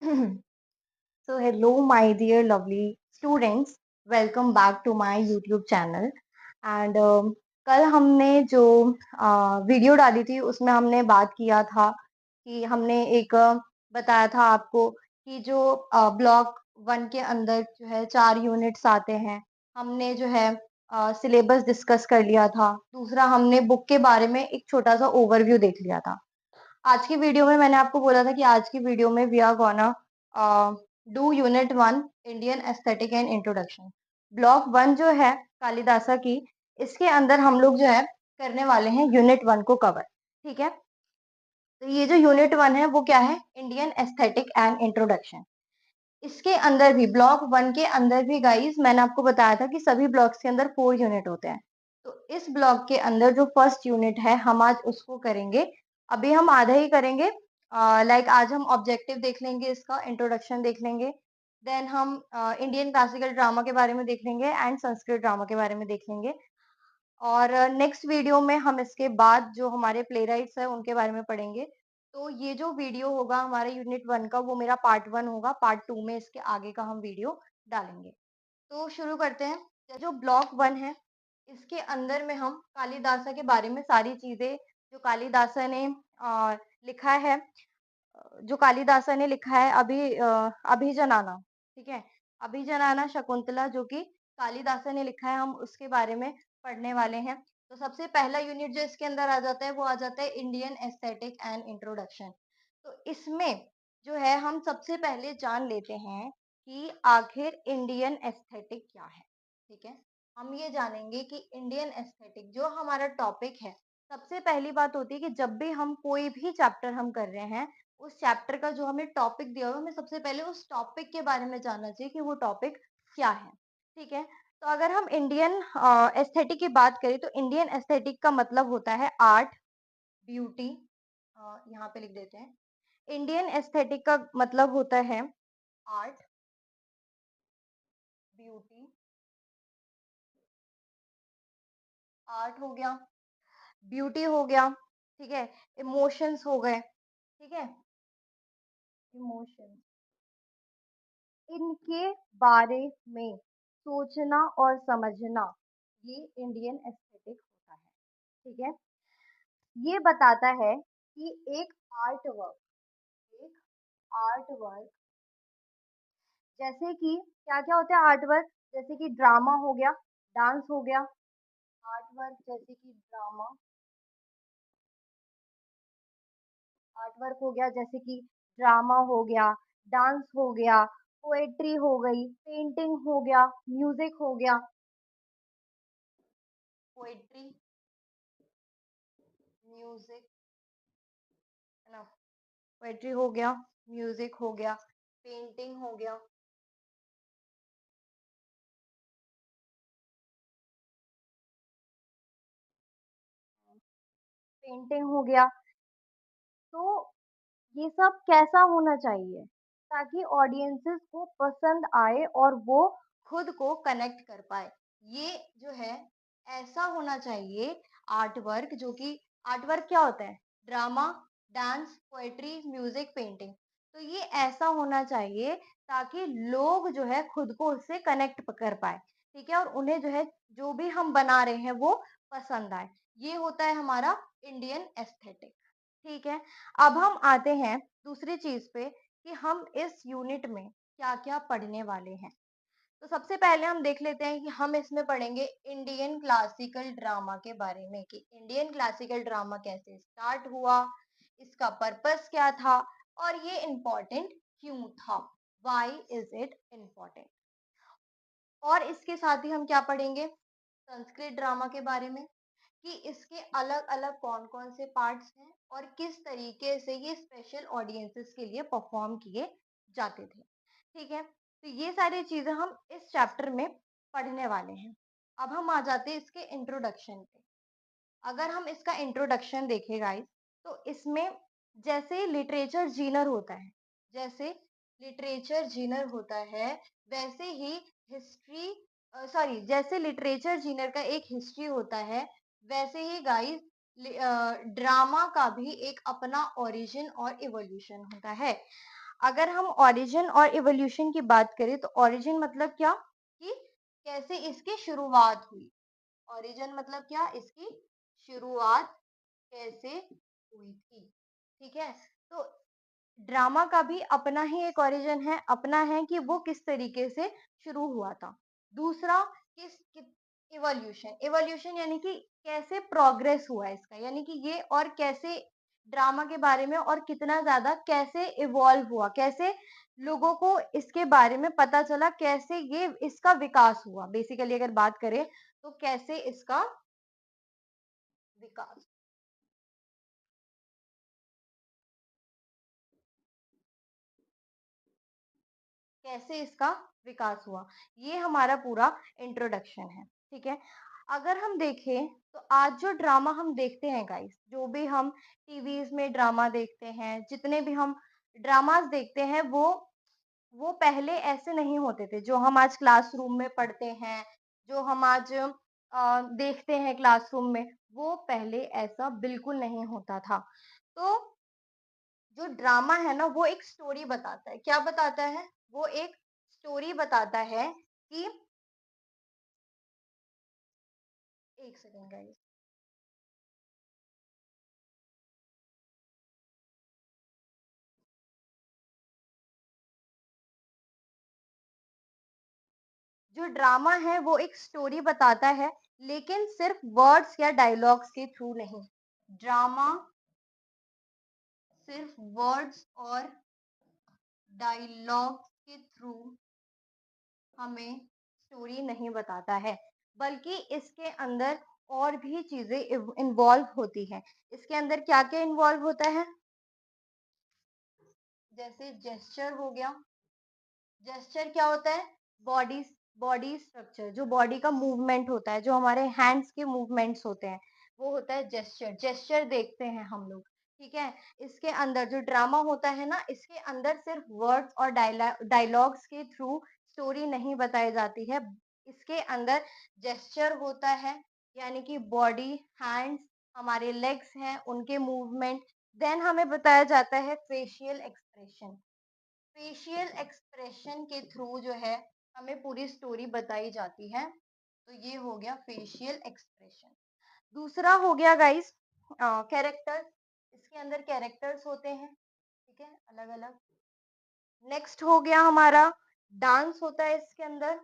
So hello my dear lovely students, welcome back to my YouTube channel and कल हमने जो video डाली थी उसमें हमने बात किया था कि हमने एक बताया था आपको कि जो ब्लॉक वन के अंदर जो है 4 यूनिट्स आते हैं। हमने जो है सिलेबस डिस्कस कर लिया था। दूसरा हमने बुक के बारे में एक छोटा सा ओवरव्यू देख लिया था। आज की वीडियो में मैंने आपको बोला था कि आज की वीडियो में we are gonna do unit 1 Indian aesthetic and introduction. Block 1 जो है कालिदासा की, इसके अंदर हम लोग जो है करने वाले हैं यूनिट 1 को कवर। ठीक है, तो ये जो यूनिट 1 है वो क्या है, इंडियन एस्थेटिक एंड इंट्रोडक्शन। इसके अंदर भी ब्लॉक 1 के अंदर भी गाइस मैंने आपको बताया था कि सभी ब्लॉक्स के अंदर 4 यूनिट होते हैं। तो इस ब्लॉक के अंदर जो फर्स्ट यूनिट है हम आज उसको करेंगे। अभी हम आधा ही करेंगे। लाइक आज हम ऑब्जेक्टिव देख लेंगे, इसका इंट्रोडक्शन देख लेंगे। देन हम इंडियन क्लासिकल ड्रामा के बारे में देख लेंगे एंड संस्कृत ड्रामा के बारे में देख लेंगे। और नेक्स्ट वीडियो में हम इसके बाद जो हमारे प्लेराइट्स हैं उनके बारे में पढ़ेंगे। तो ये जो वीडियो होगा हमारे यूनिट 1 का वो मेरा पार्ट 1 होगा, पार्ट 2 में इसके आगे का हम वीडियो डालेंगे। तो शुरू करते हैं। जो ब्लॉक 1 है इसके अंदर में हम कालिदासा के बारे में सारी चीज़ें जो कालिदासा ने लिखा है, जो कालिदासा ने लिखा है अभिजनाना, ठीक है? अभिजनाना शकुंतला जो कि कालिदासा ने लिखा है, हम उसके बारे में पढ़ने वाले हैं। तो सबसे पहला यूनिट जो इसके अंदर आ जाता है वो आ जाता है इंडियन एस्थेटिक एंड इंट्रोडक्शन। तो इसमें जो है हम सबसे पहले जान लेते हैं कि आखिर इंडियन एस्थेटिक क्या है, ठीक है? हम ये जानेंगे कि इंडियन एस्थेटिक जो हमारा टॉपिक है, सबसे पहली बात होती है कि जब भी हम कोई भी चैप्टर हम कर रहे हैं, उस चैप्टर का जो हमें टॉपिक दिया हुआ है, हमें सबसे पहले उस टॉपिक के बारे में जानना चाहिए कि वो टॉपिक क्या है, ठीक है? तो अगर हम इंडियन एस्थेटिक की बात करें तो इंडियन एस्थेटिक का मतलब होता है आर्ट, ब्यूटी, यहाँ पे लिख देते हैं। इंडियन एस्थेटिक का मतलब होता है आर्ट, ब्यूटी, आर्ट हो गया, ब्यूटी हो गया, ठीक है? इमोशंस हो गए, ठीक है? इमोशंस, इनके बारे में सोचना और समझना, ये इंडियन एस्थेटिक होता है, ठीक है? ये बताता है कि एक आर्ट वर्क जैसे कि क्या-क्या होता है आर्ट वर्क? जैसे कि ड्रामा हो गया, डांस हो गया, आर्ट वर्क जैसे कि आर्ट वर्क हो गया जैसे कि ड्रामा हो गया, डांस हो गया, पोएट्री हो गई, पेंटिंग हो गया, म्यूजिक हो गया, पोएट्री, म्यूजिक, है ना? पोएट्री हो गया, म्यूजिक हो गया, पेंटिंग हो गया, पेंटिंग हो गया। तो ये सब कैसा होना चाहिए? ताकि ऑडियंसेस को पसंद आए और वो खुद को कनेक्ट कर पाए। ये जो है ऐसा होना चाहिए आर्ट वर्क, जो कि आर्ट वर्क क्या होता है? Drama, dance, poetry, music, painting. तो ये ऐसा होना चाहिए ताकि लोग जो है खुद को उससे कनेक्ट कर पाए, ठीक है? और उन्हें जो है जो भी हम बना रहे हैं वो पसंद आए। ये होता है हमारा इंडियन एस्थेटिक, ठीक है? अब हम आते हैं दूसरी चीज़ पे कि हम इस यूनिट में क्या-क्या पढ़ने वाले हैं। तो सबसे पहले हम देख लेते हैं कि हम इसमें पढ़ेंगे इंडियन क्लासिकल ड्रामा के बारे में कि इंडियन क्लासिकल ड्रामा कैसे स्टार्ट हुआ, इसका पर्पस क्या था और ये इम्पोर्टेंट क्यों था? Why is it important? और इसके साथ ही हम क्या पढ़ेंगे? संस्कृत ड्रामा के बारे में कि इसके अलग-अलग कौन-कौन से पार्ट्स हैं और किस तरीके से ये स्पेशल ऑडियंसेस के लिए परफॉर्म किए जाते थे। ठीक है? तो ये सारी चीज़ें हम इस चैप्टर में पढ़ने वाले हैं। अब हम आ जाते हैं इसके इंट्रोडक्शन पे। अगर हम इसका इंट्रोडक्शन देखें गाइस, तो इसमें जैसे लिटरेचर जीनर होता है, जैसे लिटरेचर जीनर होता है, वैसे ही हिस्ट्री सॉरी जैसे लिटरेचर जीनर का एक हिस्ट्री होता है, वैसे ही गाइस ड्रामा का भी एक अपना ओरिजिन और इवोल्यूशन होता है। अगर हम ओरिजिन और इवोल्यूशन की बात करें तो ओरिजिन मतलब क्या कि कैसे इसकी शुरुआत हुई। ओरिजिन मतलब क्या, इसकी शुरुआत कैसे हुई थी। ठीक है, तो ड्रामा का भी अपना ही एक ओरिजिन है, अपना है कि वो किस तरीके से शुरू हुआ था। दूसरा इवोल्यूशन, इवोल्यूशन यानी कि कैसे प्रोग्रेस हुआ इसका, यानी कि ये और कैसे ड्रामा के बारे में और कितना ज्यादा कैसे इवॉल्व हुआ, कैसे लोगों को इसके बारे में पता चला, कैसे ये इसका विकास हुआ। बेसिकली अगर बात करें तो कैसे इसका विकास, कैसे इसका विकास हुआ, ये हमारा पूरा इंट्रोडक्शन है। ठीक है, अगर हम देखें तो आज जो ड्रामा हम देखते हैं गाइस, जो भी हम टीवीज में ड्रामा देखते हैं, जितने भी हम ड्रामास देखते हैं, वो पहले ऐसे नहीं होते थे जो हम आज क्लासरूम में पढ़ते हैं, जो हम आज देखते हैं क्लासरूम में, वो पहले ऐसा बिल्कुल नहीं होता था। तो जो ड्रामा है ना, वो एक स्टोरी बताता है। क्या बताता है? वो एक स्टोरी बताता है कि, एक सेकेंड गाइस, जो ड्रामा है वो एक स्टोरी बताता है, लेकिन सिर्फ वर्ड्स या डायलॉग्स के थ्रू नहीं। ड्रामा सिर्फ वर्ड्स और डायलॉग्स के थ्रू हमें स्टोरी नहीं बताता है, बल्कि इसके अंदर और भी चीजें इन्वॉल्व होती हैं। इसके अंदर क्या क्या इन्वॉल्व होता है? जैसे जेस्चर हो गया। जेस्चर क्या होता है? बॉडी, बॉडी स्ट्रक्चर, जो बॉडी का मूवमेंट होता है, जो हमारे हैंड्स के मूवमेंट्स होते हैं, वो होता है जेस्चर। जेस्चर देखते हैं हम लोग। ठीक है, इसके अंदर जो ड्रामा होता है ना, इसके अंदर सिर्फ वर्ड्स और डायलॉग्स के थ्रू स्टोरी नहीं बताई जाती है। इसके अंदर जेस्चर होता है, यानी कि बॉडी, हैंड्स, हमारे लेग्स हैं, उनके मूवमेंट। देन हमें बताया जाता है फेशियल एक्सप्रेशन। फेशियल एक्सप्रेशन के थ्रू जो है हमें पूरी स्टोरी बताई जाती है। तो ये हो गया फेशियल एक्सप्रेशन। दूसरा हो गया गाइस कैरेक्टर्स। इसके अंदर कैरेक्टर्स होते हैं, ठीक है, अलग अलग। नेक्स्ट हो गया हमारा डांस होता है इसके अंदर,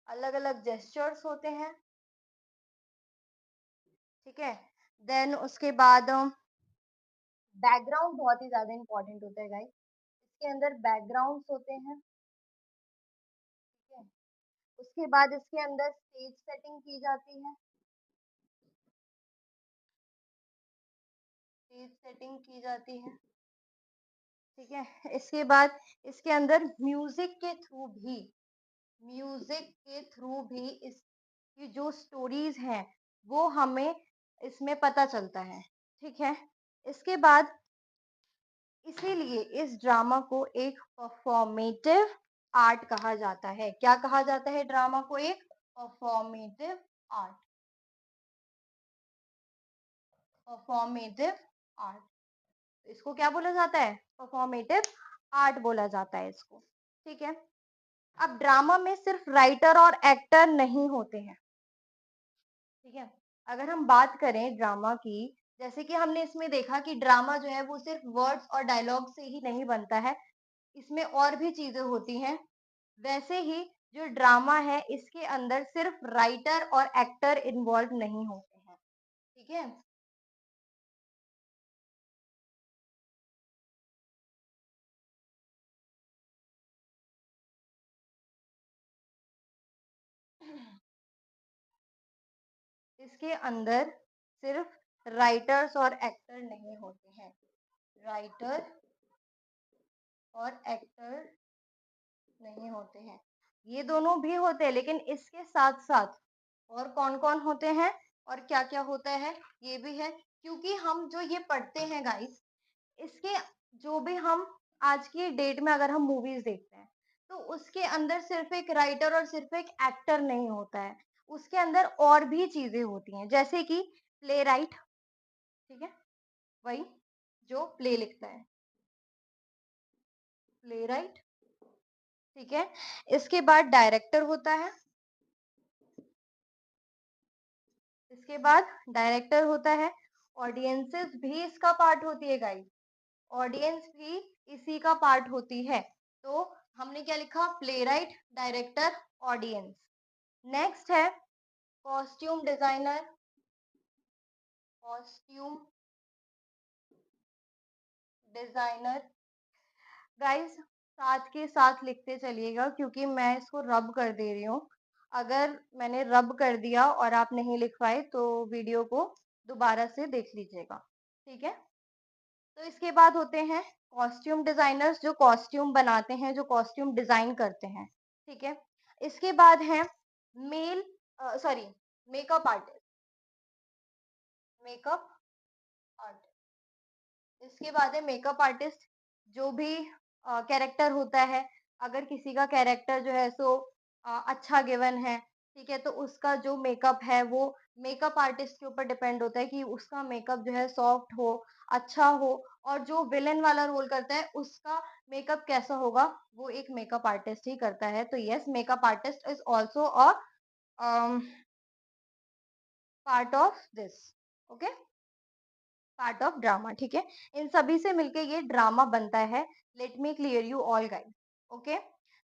अलग अलग जेस्चर्स होते हैं। ठीक है, देन उसके बाद बैकग्राउंड बहुत ही ज्यादा इंपॉर्टेंट होता है गाइस। इसके अंदर बैकग्राउंड्स होते हैं। ठीक है, उसके बाद इसके अंदर स्टेज सेटिंग की जाती है। स्टेज सेटिंग की जाती है। ठीक है, इसके बाद इसके अंदर म्यूजिक के थ्रू भी इसकी जो स्टोरीज हैं वो हमें इसमें पता चलता है। ठीक है, इसके बाद इसीलिए इस ड्रामा को एक परफॉर्मेटिव आर्ट कहा जाता है। क्या कहा जाता है ड्रामा को? एक परफॉर्मेटिव आर्ट। परफॉर्मेटिव आर्ट, इसको क्या बोला जाता है? परफॉर्मेटिव आर्ट बोला जाता है इसको। ठीक है, अब ड्रामा में सिर्फ राइटर और एक्टर नहीं होते हैं। ठीक है, अगर हम बात करें ड्रामा की, जैसे कि हमने इसमें देखा कि ड्रामा जो है वो सिर्फ वर्ड्स और डायलॉग से ही नहीं बनता है, इसमें और भी चीजें होती हैं। वैसे ही जो ड्रामा है इसके अंदर सिर्फ राइटर और एक्टर इन्वॉल्व नहीं होते हैं। ठीक है, इसके अंदर सिर्फ राइटर्स और एक्टर नहीं होते हैं। राइटर और एक्टर नहीं होते हैं, ये दोनों भी होते हैं, लेकिन इसके साथ साथ और कौन कौन होते हैं और क्या क्या होता है ये भी है। क्योंकि हम जो ये पढ़ते हैं गाइस, इसके जो भी हम आज की डेट में अगर हम मूवीज देखते हैं तो उसके अंदर सिर्फ एक राइटर और सिर्फ एक एक्टर नहीं होता है, उसके अंदर और भी चीजें होती हैं, जैसे कि प्ले राइट। ठीक है, वही जो प्ले लिखता है। प्लेराइट, ठीक है। इसके बाद डायरेक्टर होता है, इसके बाद डायरेक्टर होता है। ऑडियंसेस भी इसका पार्ट होती है गाइस, ऑडियंस भी इसी का पार्ट होती है। तो हमने क्या लिखा, प्लेराइट, डायरेक्टर, ऑडियंस। नेक्स्ट है costume designer, costume designer. Guys साथ के साथ लिखते चलिएगा क्योंकि मैं इसको रब कर दे रही हूँ। अगर मैंने रब कर दिया और आप नहीं लिख पाए तो वीडियो को दोबारा से देख लीजिएगा, ठीक है। तो इसके बाद होते हैं कॉस्ट्यूम डिजाइनर्स, जो कॉस्ट्यूम बनाते हैं, जो कॉस्ट्यूम डिजाइन करते हैं, ठीक है। इसके बाद है mail sorry makeup artist, makeup artist. इसके बाद है मेकअप आर्टिस्ट, जो भी कैरेक्टर होता है, अगर किसी का कैरेक्टर जो है सो अच्छा गिवन है, ठीक है, तो उसका जो मेकअप है वो मेकअप आर्टिस्ट के ऊपर डिपेंड होता है कि उसका मेकअप जो है सॉफ्ट हो, अच्छा हो। और जो विलेन वाला रोल करता है उसका मेकअप कैसा होगा, वो एक मेकअप आर्टिस्ट ही करता है। तो yes, makeup artist is also a part of this, okay, part of drama, ठीक है। इन सभी से मिलके ये ड्रामा बनता है। Let me clear you all guys, okay.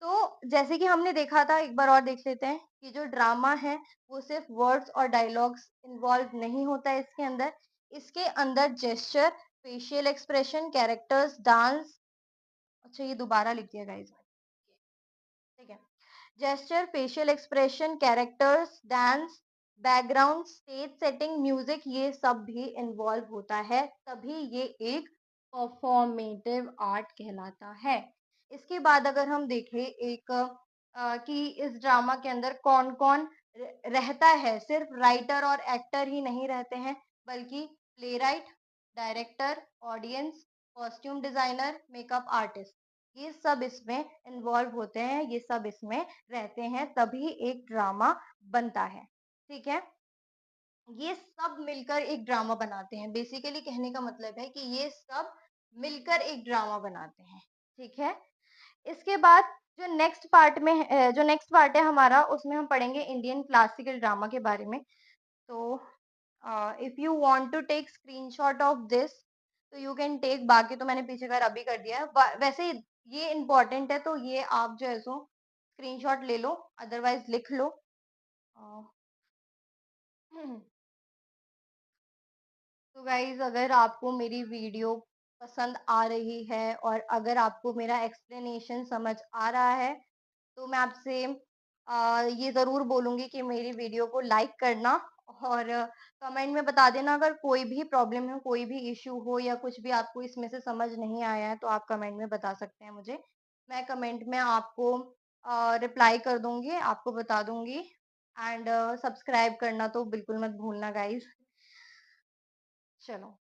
तो जैसे कि हमने देखा था, एक बार और देख लेते हैं कि जो ड्रामा है वो सिर्फ वर्ड्स और डायलॉग्स इन्वॉल्व नहीं होता है इसके अंदर। इसके अंदर gesture, facial expression, characters, dance. अच्छा ये दोबारा लिख दिया गाइस, ठीक है। Gesture, facial expression, characters, dance, background, stage setting, music, ये सब भी इन्वॉल्व होता है, तभी ये एक परफॉर्मेटिव आर्ट कहलाता है। इसके बाद अगर हम देखें एक कि इस ड्रामा के अंदर कौन कौन रहता है, सिर्फ राइटर और एक्टर ही नहीं रहते हैं, बल्कि playwright, director, audience, costume designer, makeup artist, ये सब इसमें इन्वॉल्व होते हैं, ये सब इसमें रहते हैं, तभी एक ड्रामा बनता है, ठीक है। ये सब मिलकर एक ड्रामा बनाते हैं, बेसिकली कहने का मतलब है कि ये सब मिलकर एक ड्रामा बनाते हैं, ठीक है। इसके बाद जो नेक्स्ट पार्ट है हमारा, उसमें हम पढ़ेंगे इंडियन क्लासिकल ड्रामा के बारे में। तो if you want to take screenshot of this तो यू कैन टेक, बाकी तो मैंने पीछे का अभी कर दिया है। वैसे ये इम्पोर्टेंट है तो ये आप जो है सो स्क्रीनशॉट ले लो, अदरवाइज लिख लो। अ, तो गाइज अगर आपको मेरी वीडियो पसंद आ रही है और अगर आपको मेरा एक्सप्लेनेशन समझ आ रहा है तो मैं आपसे ये ज़रूर बोलूँगी कि मेरी वीडियो को लाइक करना और कमेंट में बता देना अगर कोई भी प्रॉब्लम हो, कोई भी इश्यू हो या कुछ भी आपको इसमें से समझ नहीं आया है तो आप कमेंट में बता सकते हैं मुझे। मैं कमेंट में आपको रिप्लाई कर दूँगी, आपको बता दूँगी। एंड सब्सक्राइब करना तो बिल्कुल मत भूलना गाइज़। चलो,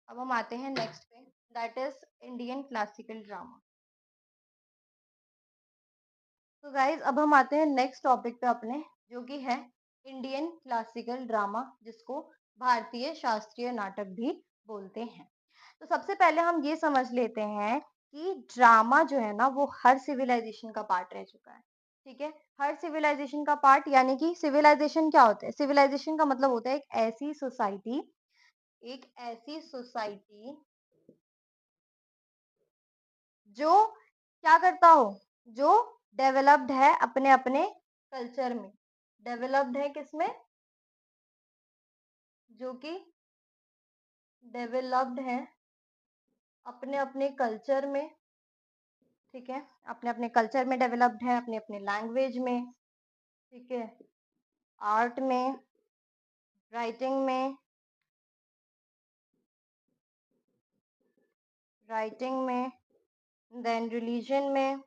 अब हम आते हैं नेक्स्ट पे, that is Indian classical drama. तो गाइज अब हम आते हैं नेक्स्ट टॉपिक पे अपने, जो कि है इंडियन क्लासिकल ड्रामा, जिसको भारतीय शास्त्रीय नाटक भी बोलते हैं। तो सबसे पहले हम ये समझ लेते हैं कि ड्रामा जो है ना वो हर सिविलाइजेशन का पार्ट रह चुका है, ठीक है। हर सिविलाइजेशन का पार्ट, यानी कि सिविलाइजेशन क्या होता है, सिविलाइजेशन का मतलब होता है एक ऐसी सोसाइटी जो क्या करता हो, जो डेवलप्ड है अपने अपने कल्चर में, डेवलप्ड है किसमें, जो कि डेवलप्ड है अपने अपने कल्चर में, ठीक है, अपने अपने कल्चर में डेवलप्ड है, अपने अपने लैंग्वेज में, ठीक है, आर्ट में, राइटिंग में, देन रिलीजन में,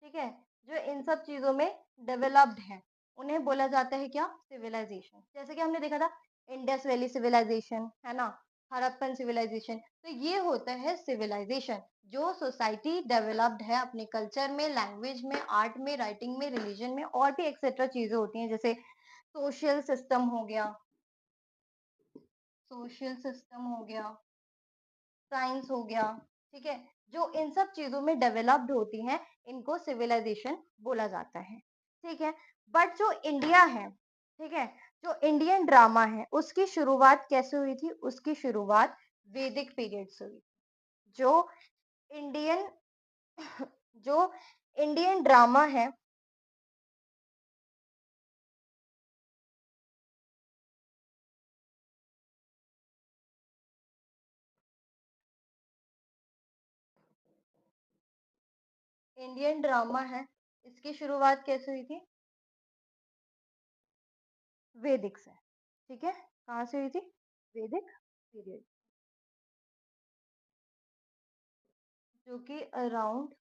ठीक है, जो इन सब चीजों में डेवलप्ड है, उन्हें बोला जाता है क्या, सिविलाइजेशन। जैसे कि हमने देखा था इंडस वैली सिविलाइजेशन, है ना, हड़प्पन सिविलाइजेशन, तो ये होता है सिविलाइजेशन, जो सोसाइटी डेवलप्ड है अपने कल्चर में, लैंग्वेज में, आर्ट में, राइटिंग में, रिलीजन में, और भी एक्सेट्रा चीजें होती हैं, जैसे सोशल सिस्टम हो गया, सोशल सिस्टम हो गया, साइंस हो गया, ठीक है, जो इन सब चीज़ों में डेवलप्ड होती हैं, इनको सिविलाइज़ेशन बोला जाता है, ठीक है? बट जो इंडिया है, ठीक है? जो इंडियन ड्रामा है, उसकी शुरुआत कैसे हुई थी? उसकी शुरुआत वैदिक पीरियड से हुई। जो इंडियन जो इंडियन ड्रामा है, इंडियन ड्रामा है, इसकी शुरुआत कैसे हुई थी? वैदिक से, ठीक है? कहाँ से हुई थी? वैदिक पीरियड, जो कि अराउंड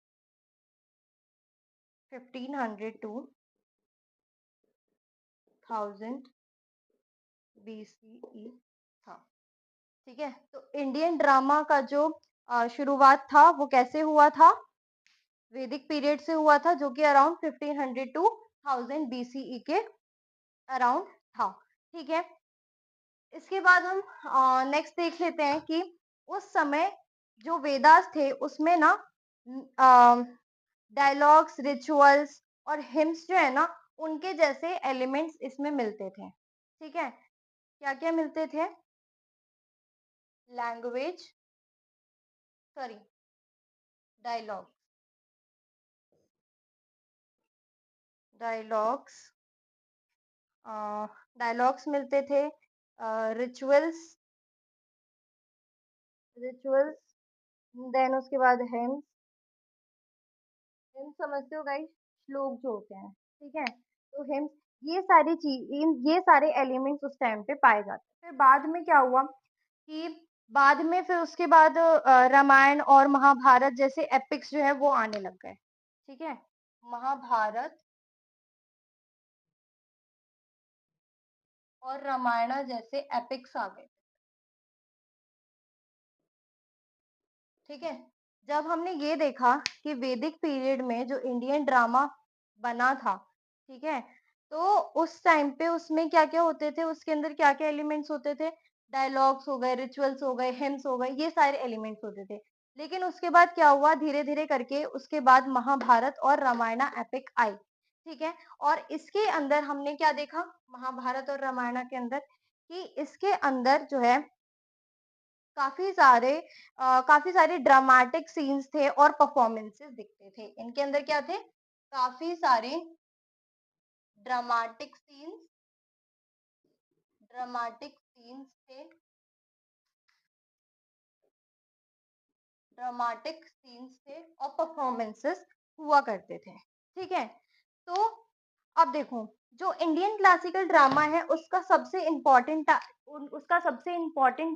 1500 टू 1000 बीसीई था, ठीक है? तो इंडियन ड्रामा का जो शुरुआत था, वो कैसे हुआ था? वैदिक पीरियड से हुआ था, जो कि अराउंड 1500 टू 1000 बीसीई के अराउंड था, ठीक है? इसके बाद हम नेक्स्ट देख लेते हैं कि उस समय जो वेदास थे उसमें ना डायलॉग्स, रिचुअल्स और हिम्स जो है ना उनके जैसे एलिमेंट्स इसमें मिलते थे, ठीक है? क्या-क्या मिलते थे? Language, sorry, dialogue, dialogues, dialogues मिलते थे, रिचुअल्स, रिचुअल्स, देन उसके बाद हिम्स, हिम्स समझते हो गाइस? श्लोक जो होते हैं, ठीक है? तो हिम्स, ये सारे एलिमेंट्स उस टाइम पे पाए जाते हैं। फिर बाद में क्या हुआ कि बाद में फिर उसके बाद रामायण और महाभारत जैसे एपिक्स जो है वो आने लग गए, ठीक है? महाभारत और रामायण जैसे एपिक्स आ गए, ठीक है? जब हमने ये देखा कि वैदिक पीरियड में जो इंडियन ड्रामा बना था, ठीक है? तो उस टाइम पे उसमें क्या-क्या होते थे, उसके अंदर क्या-क्या एलिमेंट्स होते थे? डायलॉग्स हो गए, रिचुअल्स हो गए, हिम्स हो गए, ये सारे एलिमेंट्स होते थे। लेकिन उसके बाद क्या हुआ, धीरे-धीरे करके उसके बाद महाभारत और रामायण एपिक आई, ठीक है? और इसके अंदर हमने क्या देखा, महाभारत और रामायण के अंदर, कि इसके अंदर जो है काफ़ी सारे ड्रामेटिक सीन्स थे और परफॉर्मेंसेस दिखते थे। इनके अंदर क्या थे? काफ़ी सारे ड्रामेटिक सीन्स ड्रामेटिक सीन्स थे ड्रामेटिक सीन्स थे और परफॉर्मेंसेस हुआ करते थे। ठीक है? तो अब देखो, जो इंडियन क्लासिकल ड्रामा है उसका सबसे इम्पोर्टेंट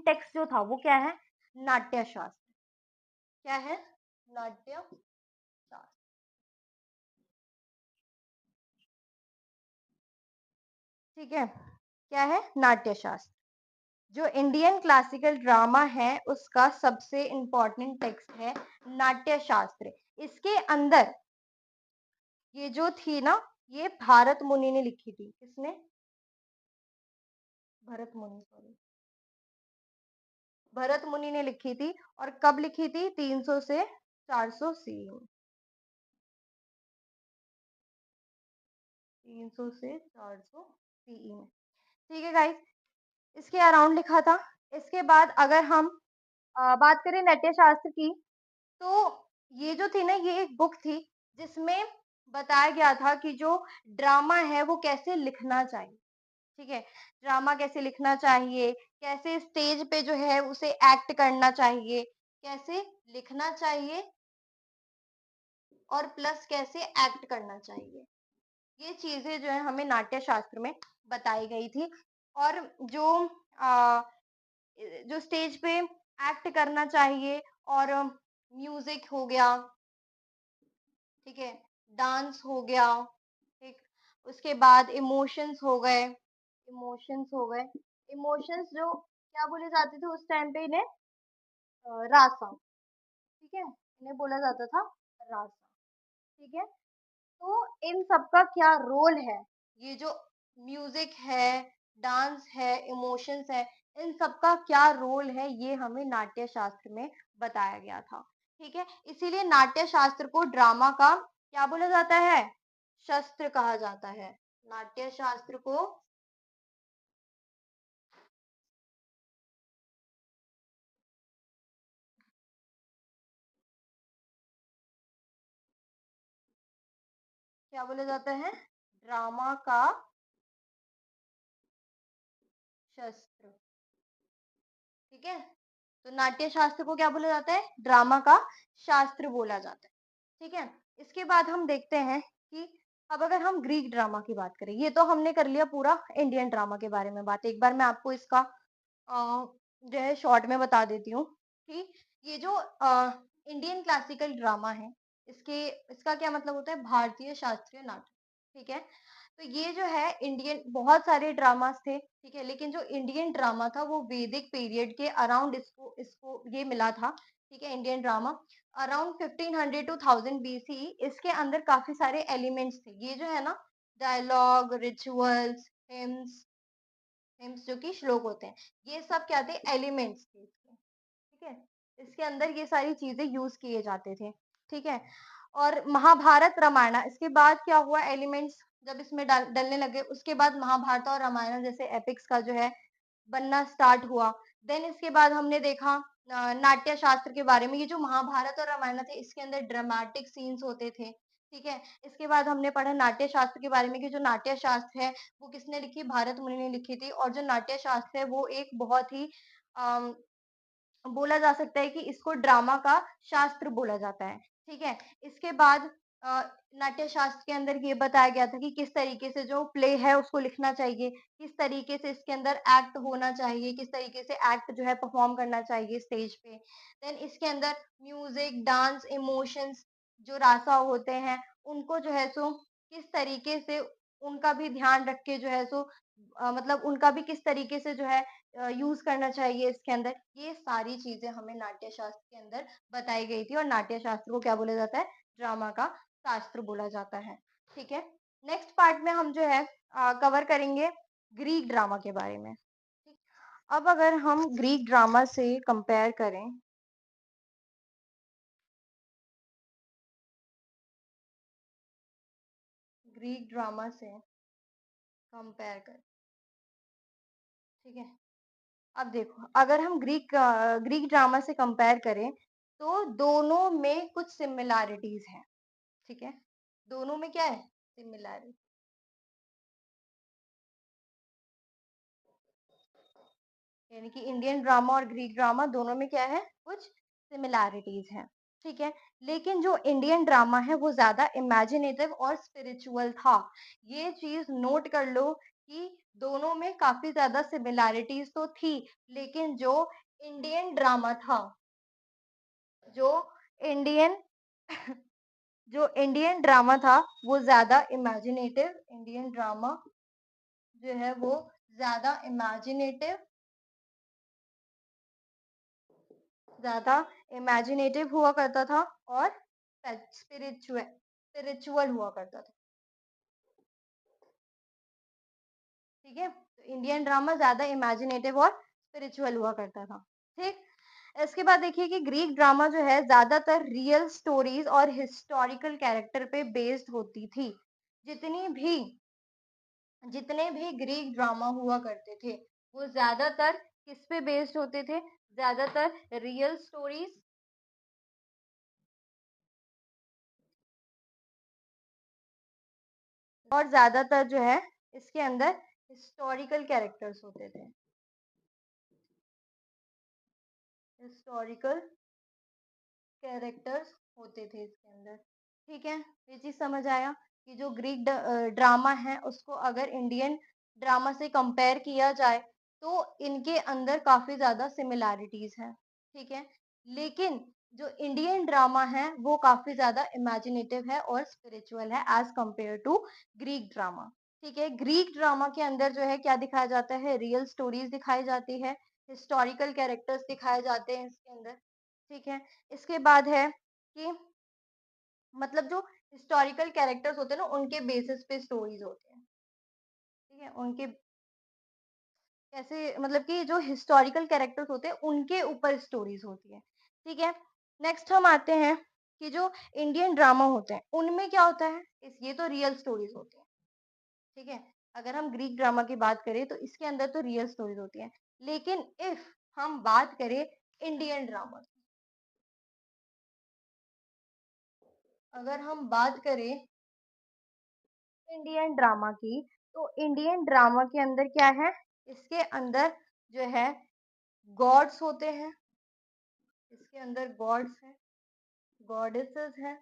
टेक्स्ट जो था वो क्या है? नाट्य शास्त्र। क्या है? नाट्य शास्त्र। ठीक है? क्या है? नाट्य शास्त्र। जो इंडियन क्लासिकल ड्रामा है उसका सबसे इम्पोर्टेंट टेक्स्ट है नाट्य शास्त्र। इसके अंदर ये जो थी ना, ये भारत मुनि ने लिखी थी। किसने? भरत मुनि, सॉरी, भरत मुनि ने लिखी थी। और कब लिखी थी? 300 से 400 सी में। 300 से 400 सीई में, ठीक है गाइस? इसके अराउंड लिखा था। इसके बाद अगर हम बात करें नाट्य शास्त्र की, तो ये जो थी ना, ये एक बुक थी जिसमें बताया गया था कि जो ड्रामा है वो कैसे लिखना चाहिए, ठीक है? ड्रामा कैसे लिखना चाहिए, कैसे स्टेज पे जो है उसे एक्ट करना चाहिए, कैसे लिखना चाहिए और प्लस कैसे एक्ट करना चाहिए। ये चीज़ें जो है हमें नाट्य शास्त्र में बताई गई थी। और जो अ, जो स्टेज पे एक्ट करना चाहिए और म्यूज़िक हो गया, ठीक है? डांस हो गया, ठीक? उसके बाद इमोशंस हो गए। इमोशंस जो क्या बोले जाते थे उस टाइम पे इन्हें? रासा, ठीक है? इन्हें बोला जाता था रासा, ठीक है? तो इन सब का क्या रोल है? ये जो म्यूज़िक है, डांस है, इमोशंस है, इन सब का क्या रोल है, ये हमें नाट्य शास्त्र में बताया गया था। ठीक है? इसीलिए नाट्य शास्त्र को ड्रामा का क्या बोला जाता है? शस्त्र कहा जाता है। नाट्य शास्त्र को क्या बोला जाता है? ड्रामा का शस्त्र, ठीक है? तो नाट्य शास्त्र को क्या बोला जाता है? ड्रामा का शास्त्र बोला जाता है, ठीक है? इसके बाद हम देखते हैं कि अब अगर हम ग्रीक ड्रामा की बात करें, ये तो हमने कर लिया पूरा इंडियन ड्रामा के बारे में बात। एक बार मैं आपको इसका जो है शॉर्ट में बता देती हूँ कि ये जो इंडियन क्लासिकल ड्रामा है, इसके इसका क्या मतलब होता है? भारतीय शास्त्रीय नाटक, ठीक है? तो ये जो है इंडियन बहुत सारे ड्रामास थे, ठीक है? लेकिन जो इंडियन ड्रामा था वो वैदिक पीरियड के अराउंड इसको इसको ये मिला था, ठीक है? Indian drama around 1500 to 1000 BC इसके अंदर काफ़ी सारे एलिमेंट्स थे। ये जो है ना डायलॉग, रिचुअल्स, हिम्स जो कि श्लोक होते हैं, ये सब क्या थे? एलिमेंट्स थे इसके, ठीक है? इसके अंदर ये सारी चीज़ें यूज़ किए जाते थे, ठीक है? और महाभारत, रामायण इसके बाद क्या हुआ एलिमेंट्स जब इसमें डलने लगे, उसके बाद महाभारत और रामायण जैसे एपिक्स का जो है बनना स्टार्ट हुआ। देन इसके बाद हमने देखा नाट्य शास्त्र के बारे में। ये जो महाभारत और रामायण थे इसके अंदर ड्रामेटिक सीन्स होते थे, ठीक है? इसके बाद हमने पढ़ा नाट्य शास्त्र के बारे में कि जो नाट्य शास्त्र है वो किसने लिखी? भारत मुनि ने लिखी थी और जो नाट्य शास्त्र है वो एक बहुत ही अम, बोला जा सकता है कि इसको ड्रामा का शास्त्र बोला जाता है, ठीक है? इसके बाद अ, नाट्य शास्त्र के अंदर ये बताया गया था कि किस तरीके से जो प्ले है उसको लिखना चाहिए, किस तरीके से इसके अंदर एक्ट होना चाहिए, किस तरीके से एक्ट जो है परफॉर्म करना चाहिए स्टेज पे। देन इसके अंदर म्यूजिक, डांस, इमोशंस जो रासा होते हैं, उनको जो है सो किस तरीके से उनका भी ध्यान रख के जो है सो मतलब उनका भी किस तरीके से जो है यूज़ करना चाहिए इसके अंदर, ये सारी चीज़ें हमें नाट्य शास्त्र के अंदर बताई गई थी और नाट्य शास्त्र को क्या बोला जाता है? ड्रामा का शास्त्र बोला जाता है, ठीक है? नेक्स्ट पार्ट में हम जो है कवर करेंगे ग्रीक ड्रामा के बारे में। अब अगर हम ग्रीक ड्रामा से कंपेयर करें ग्रीक ड्रामा से कंपेयर करें, ठीक है? अब देखो अगर हम ग्रीक ड्रामा से कंपेयर करें तो दोनों में कुछ सिमिलैरिटीज हैं, ठीक है? दोनों में क्या है? सिमिलैरिटी, यानी कि इंडियन ड्रामा और ग्रीक ड्रामा दोनों में क्या है? कुछ सिमिलैरिटीज हैं, ठीक है? लेकिन जो इंडियन ड्रामा है वो ज़्यादा इमेजिनेटिव और स्पिरिचुअल था। ये चीज़ नोट कर लो कि दोनों में काफ़ी ज़्यादा सिमिलैरिटीज तो थी, लेकिन जो इंडियन ड्रामा था, जो इंडियन जो इंडियन ड्रामा था वो ज़्यादा इमेजिनेटिव इंडियन ड्रामा जो है वो ज़्यादा इमेजिनेटिव ज़्यादा इमेजिनेटिव हुआ करता था और स्पिरिचुअल स्पिरिचुअल हुआ करता था, ठीक है? तो इंडियन ड्रामा ज़्यादा इमेजिनेटिव और स्पिरिचुअल हुआ करता था, ठीक? इसके बाद देखिए कि ग्रीक ड्रामा जो है ज़्यादातर रियल स्टोरीज़ और हिस्टोरिकल कैरेक्टर पे बेस्ड होती थी। जितनी भी जितने भी ग्रीक ड्रामा हुआ करते थे, वो ज़्यादातर किस पे बेस्ड होते थे? ज़्यादातर रियल स्टोरीज़ और ज़्यादातर जो है इसके अंदर हिस्टोरिकल कैरेक्टर्स होते थे। हिस्टोरिकल कैरेक्टर्स होते थे इसके अंदर, ठीक है? ये चीज़ समझ आया कि जो ग्रीक ड्रामा है उसको अगर इंडियन ड्रामा से कंपेयर किया जाए तो इनके अंदर काफ़ी ज़्यादा सिमिलैरिटीज़ हैं, ठीक है? लेकिन जो इंडियन ड्रामा है वो काफ़ी ज़्यादा इमेजिनेटिव है और स्पिरिचुअल है as compare to Greek drama, ठीक है? ग्रीक ड्रामा के अंदर जो है क्या दिखाया जाता है? रियल स्टोरीज़ दिखाई जाती है, हिस्टोरिकल कैरेक्टर्स दिखाए जाते हैं इसके अंदर, ठीक है? इसके बाद है कि मतलब जो हिस्टोरिकल कैरेक्टर्स होते हैं ना उनके बेसिस पे स्टोरीज होती हैं, ठीक है? उनके कैसे मतलब कि जो हिस्टोरिकल कैरेक्टर्स होते हैं उनके ऊपर स्टोरीज होती है, ठीक है? नेक्स्ट हम आते हैं कि जो इंडियन ड्रामा होते हैं, उनमें क्या होता है? इस ये तो रियल स्टोरीज़ होती हैं, ठीक है? अगर हम ग्रीक ड्रामा की बात करें तो इसके अंदर तो रियल स्टोरीज़ होती हैं। लेकिन इफ हम बात करें इंडियन ड्रामा की, अगर हम बात करें इंडियन ड्रामा की, तो इंडियन ड्रामा के अंदर क्या है? इसके अंदर जो है गॉड्स होते हैं, इसके अंदर गॉड्स हैं, गॉडेसेस हैं,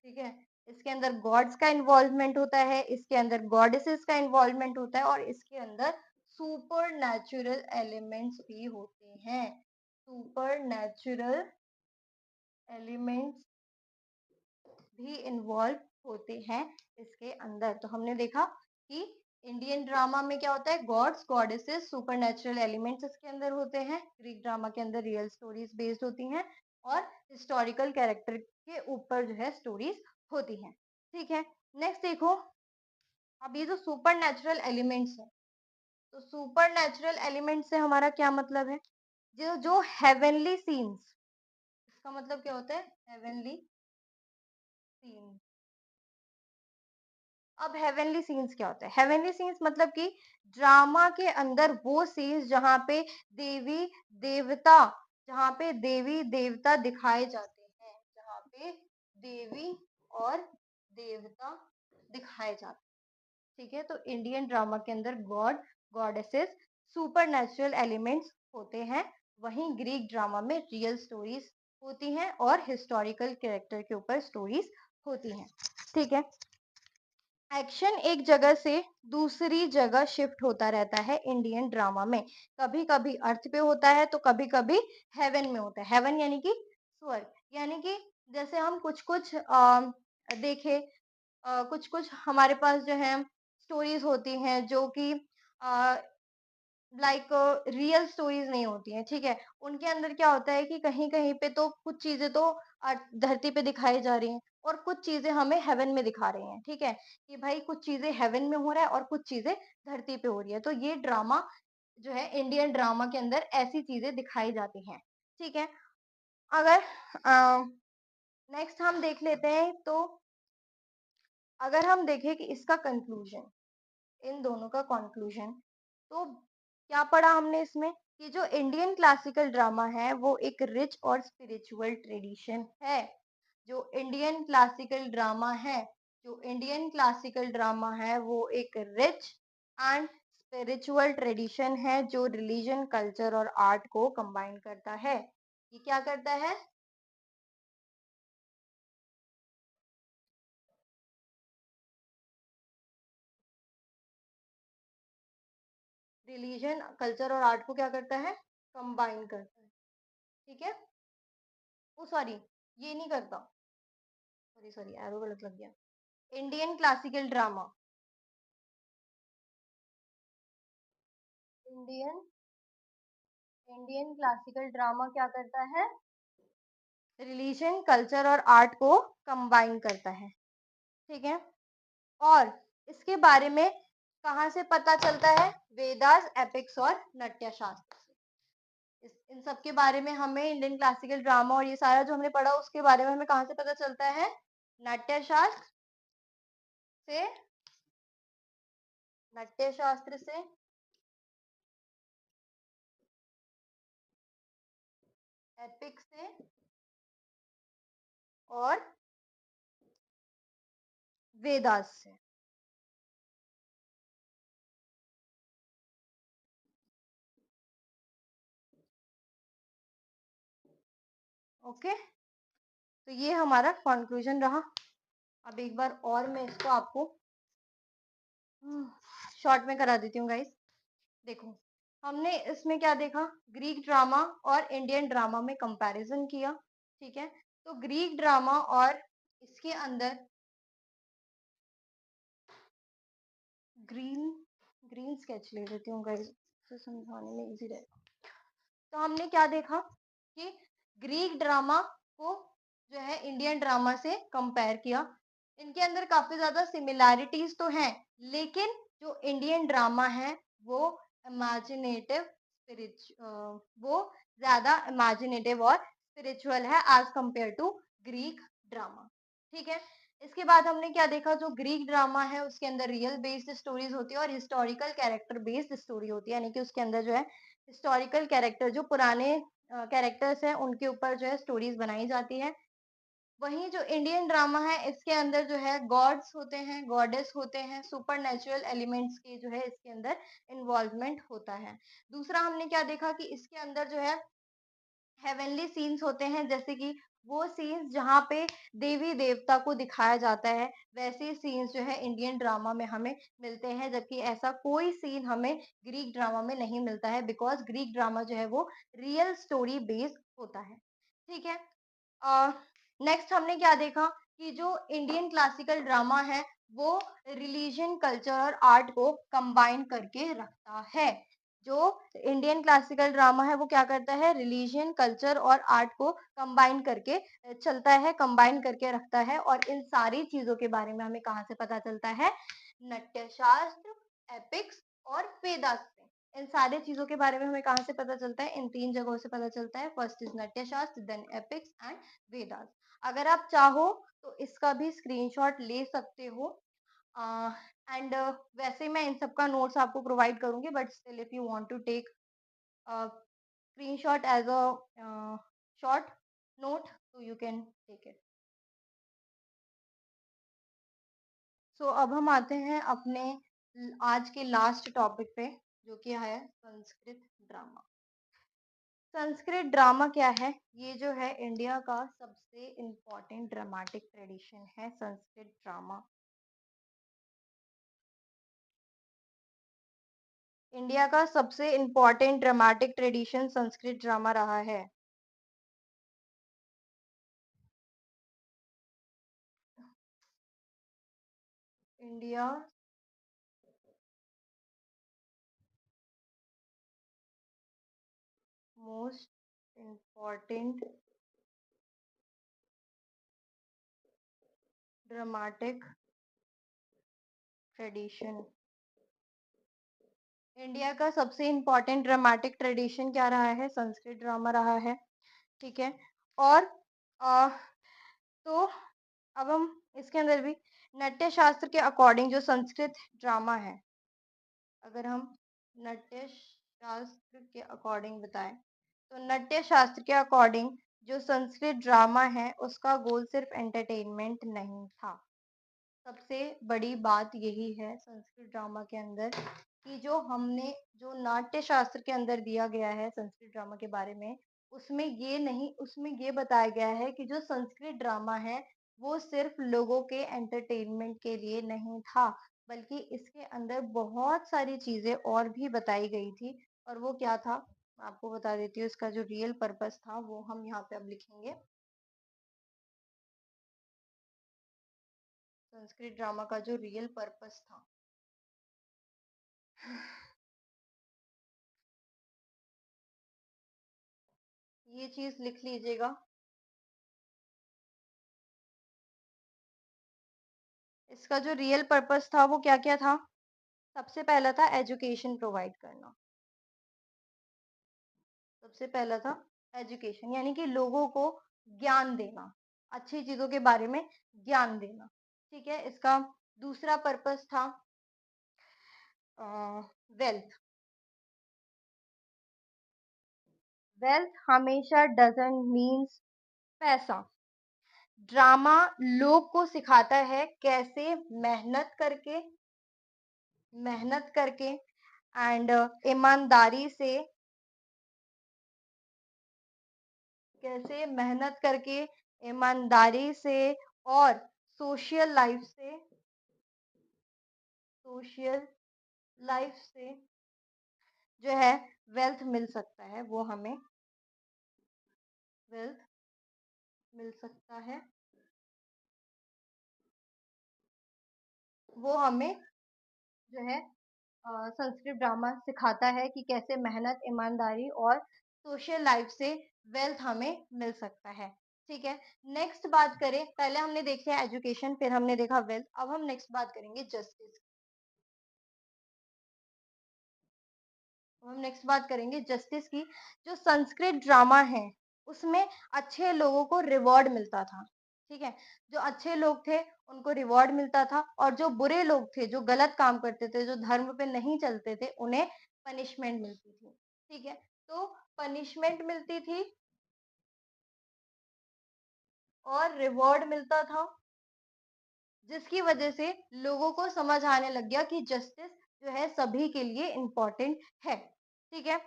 ठीक है? इसके अंदर गॉड्स का इन्वॉल्वमेंट होता है, इसके अंदर गॉडेसेस का इन्वॉल्वमेंट होता है और इसके अंदर सुपरनैचुरल एलिमेंट्स भी होते हैं। सुपरनैचुरल एलिमेंट्स भी इन्वॉल्व होते हैं इसके अंदर। तो हमने देखा कि इंडियन ड्रामा में क्या होता है? गॉड्स, गॉडेसेस, सुपरनैचुरल एलिमेंट्स इसके अंदर होते हैं। ग्रीक ड्रामा के अंदर रियल स्टोरीज बेस्ड होती हैं और हिस्टोरिकल कैरेक्टर के ऊपर जो है स्टोरीज होती हैं। ठीक है, नेक्स्ट देखो, अब ये जो सुपरनैचुरल एलिमेंट्स है, तो सुपरनैचुरल एलिमेंट से हमारा क्या मतलब है? जो जो हेवनली सीन्स, इसका मतलब क्या होता है? Heavenly scene. अब हेवनली सीन्स क्या होता है? हेवनली सीन्स मतलब कि ड्रामा के अंदर वो सीन्स जहाँ पे देवी देवता जहाँ पे देवी देवता दिखाए जाते हैं, जहाँ पे देवी और देवता दिखाए जाते हैं। ठीक है, तो इंडियन ड्रामा के अंदर गॉड, गॉडेसेस, सुपरनैचुरल एलिमेंट्स होते हैं। वहीं ग्रीक ड्रामा में रियल स्टोरीज होती हैं और हिस्टोरिकल कैरेक्टर के ऊपर स्टोरीज होती हैं। ठीक है, एक्शन एक जगह से दूसरी जगह शिफ्ट होता रहता है इंडियन ड्रामा में। कभी कभी अर्थ पे होता है तो कभी कभी हेवन में होता है। हेवन यानी कि स्वर्ग, यानी कि जैसे हम कुछ कुछ देखे, कुछ कुछ हमारे पास जो है स्टोरीज होती हैं जो कि लाइक रियल स्टोरीज नहीं होती हैं, ठीक है? उनके अंदर क्या होता है कि कहीं-कहीं पे तो कुछ चीज़ें तो धरती पे दिखाई जा रही हैं और कुछ चीज़ें हमें हेवन में दिखा रही हैं, ठीक है? कि भाई कुछ चीज़ें हेवन में हो रहा है और कुछ चीज़ें धरती पे हो रही है। तो ये ड्रामा जो है इंडियन ड्रामा के अंदर ऐसी चीज़ें दिखाई जाती हैं, ठीक है? अगर नेक्स्ट हम देख लेते हैं, तो अगर हम देखें कि इसका कंक्लूजन, इन दोनों का कंक्लूजन, तो क्या पढ़ा हमने इसमें कि जो इंडियन क्लासिकल ड्रामा है वो एक रिच और स्पिरिचुअल ट्रेडिशन है। जो इंडियन क्लासिकल ड्रामा है, जो इंडियन क्लासिकल ड्रामा है वो एक रिच एंड स्पिरिचुअल ट्रेडिशन है जो रिलीजन, कल्चर और आर्ट को कंबाइन करता है। ये क्या करता है? रिलीजन, कल्चर और आर्ट को क्या करता है? कंबाइन करता है। ठीक है, ओ सॉरी, ये नहीं करता, सॉरी सॉरी, एरो गलत लग गया। Indian classical drama, Indian Indian classical drama क्या करता है? रिलीजन, कल्चर और आर्ट को कंबाइन करता है। ठीक है, और इसके बारे में कहाँ से पता चलता है? वेदास, एपिक्स और नाट्य शास्त्र से। इन सब के बारे में हमें इंडियन क्लासिकल ड्रामा और ये सारा जो हमने पढ़ा उसके बारे में हमें कहाँ से पता चलता है? नाट्य शास्त्र से, नाट्य शास्त्र से, एपिक से और वेदास से। ओके, तो ये हमारा कंक्लूजन रहा। अब एक बार और मैं इसको आपको शॉर्ट में करा देती हूँ गाइस। देखो, हमने इसमें क्या देखा? ग्रीक ड्रामा और इंडियन ड्रामा में कंपैरिजन किया, ठीक है? तो ग्रीक ड्रामा और इसके अंदर ग्रीन ग्रीन स्केच ले लेती हूँ गाइस, तो समझाने में इजी रहेगा। तो हमने क्या देखा कि ग्रीक ड्रामा को जो है इंडियन ड्रामा से कंपेयर किया। इनके अंदर काफी ज्यादा सिमिलैरिटीज तो हैं, लेकिन जो इंडियन ड्रामा है वो इमेजिनेटिव, स्पिरिच वो ज्यादा इमेजिनेटिव और स्पिरिचुअल है as compare to Greek drama. ठीक है। इसके बाद हमने क्या देखा, जो ग्रीक ड्रामा है उसके अंदर रियल बेस्ड स्टोरीज होती है और हिस्टोरिकल कैरेक्टर बेस्ड स्टोरी होती है, यानी कि उसके अंदर जो है हिस्टोरिकल कैरेक्टर, जो पुराने कैरेक्टर्स हैं उनके ऊपर जो है स्टोरीज बनाई जाती है। वहीं जो इंडियन ड्रामा है इसके अंदर जो है गॉड्स होते हैं, गॉडेस होते हैं, सुपर एलिमेंट्स के जो है इसके अंदर इन्वॉल्वमेंट होता है। दूसरा हमने क्या देखा कि इसके अंदर जो है हेवनली सीन्स होते हैं, जैसे कि वो सीन्स जहाँ पे देवी देवता को दिखाया जाता है, वैसे सीन्स जो है इंडियन ड्रामा में हमें मिलते हैं, जबकि ऐसा कोई सीन हमें ग्रीक ड्रामा में नहीं मिलता है, बिकॉज ग्रीक ड्रामा जो है वो रियल स्टोरी बेस्ड होता है। ठीक है। नेक्स्ट हमने क्या देखा कि जो इंडियन क्लासिकल ड्रामा है वो रिलीजन, कल्चर और आर्ट को कंबाइन करके रखता है। जो इंडियन क्लासिकल ड्रामा है वो क्या करता है, रिलीजन, कल्चर और आर्ट को कंबाइन करके चलता है, कंबाइन करके रखता है। और इन सारी चीजों के बारे में हमें कहाँ से पता चलता है, नाट्यशास्त्र, एपिक्स और वेदास से। इन सारे चीजों के बारे में हमें कहाँ से पता चलता है, इन तीन जगहों से पता चलता है। First is Natyashastra, then epics and Vedas. अगर आप चाहो तो इसका भी स्क्रीनशॉट ले सकते हो। एंड वैसे मैं इन सब का नोट्स आपको प्रोवाइड करूंगी, but still if you want to take screenshot as a short note, तो you can take it. So अब हम आते हैं अपने आज के लास्ट टॉपिक पे, जो कि है संस्कृत ड्रामा। संस्कृत ड्रामा क्या है, ये जो है इंडिया का सबसे इम्पोर्टेंट ड्रामेटिक ट्रेडिशन है, संस्कृत ड्रामा। इंडिया का सबसे important dramatic tradition Sanskrit drama रहा है। India most important dramatic tradition. India का सबसे इम्पोर्टेंट ड्रामेटिक ट्रेडिशन क्या रहा है, संस्कृत ड्रामा रहा है। ठीक है। और आ, तो अब हम इसके अंदर भी नाट्य शास्त्र के अकॉर्डिंग जो संस्कृत ड्रामा है, अगर हम नाट्य शास्त्र के अकॉर्डिंग बताएं, तो नाट्य शास्त्र के अकॉर्डिंग जो संस्कृत ड्रामा है उसका गोल सिर्फ एंटरटेनमेंट नहीं था। सबसे बड़ी बात यही है संस्कृत ड्रामा के अंदर कि जो हमने, जो नाट्य शास्त्र के अंदर दिया गया है संस्कृत ड्रामा के बारे में, उसमें ये नहीं, उसमें ये बताया गया है कि जो संस्कृत ड्रामा है वो सिर्फ लोगों के एंटरटेनमेंट के लिए नहीं था, बल्कि इसके अंदर बहुत सारी चीजें और भी बताई गई थी। और वो क्या था, मैं आपको बता देती हूँ। इसका जो रियल पर्पस था वो हम यहाँ पे अब लिखेंगे। संस्कृत ड्रामा का जो रियल पर्पस था, ये चीज लिख लीजिएगा। इसका जो रियल पर्पस था वो क्या क्या था, सबसे पहला था एजुकेशन प्रोवाइड करना। सबसे पहला था एजुकेशन, यानी कि लोगों को ज्ञान देना, अच्छी चीजों के बारे में ज्ञान देना। ठीक है। इसका दूसरा पर्पस था वेल्थ। वेल्थ हमेशा डजंट मीन्स पैसा। ड्रामा लोग को सिखाता है कैसे मेहनत करके एंड ईमानदारी से, कैसे मेहनत करके, ईमानदारी से और सोशल लाइफ से, सोशल लाइफ से जो है वेल्थ मिल सकता है, वो हमें वेल्थ मिल सकता है, वो हमें जो है संस्कृत ड्रामा सिखाता है कि कैसे मेहनत, ईमानदारी और सोशल लाइफ से वेल्थ हमें मिल सकता है। ठीक है। नेक्स्ट बात करें, पहले हमने देखा एजुकेशन, फिर हमने देखा वेल्थ, अब हम नेक्स्ट बात करेंगे जस्टिस। हम नेक्स्ट बात करेंगे जस्टिस की। जो संस्कृत ड्रामा है उसमें अच्छे लोगों को रिवॉर्ड मिलता था, ठीक है? जो अच्छे लोग थे, उनको रिवॉर्ड मिलता था और जो बुरे लोग थे, जो गलत काम करते थे, जो धर्म पे नहीं चलते थे, उन्हें पनिशमेंट मिलती थी, ठीक है? तो पनिशमेंट मिलती थी और रिवॉर्ड मिलता था, जिसकी वजह से लोगों को समझ आने लग गया कि जस्टिस जो है सभी के लिए इम्पोर्टेंट है, ठीक है?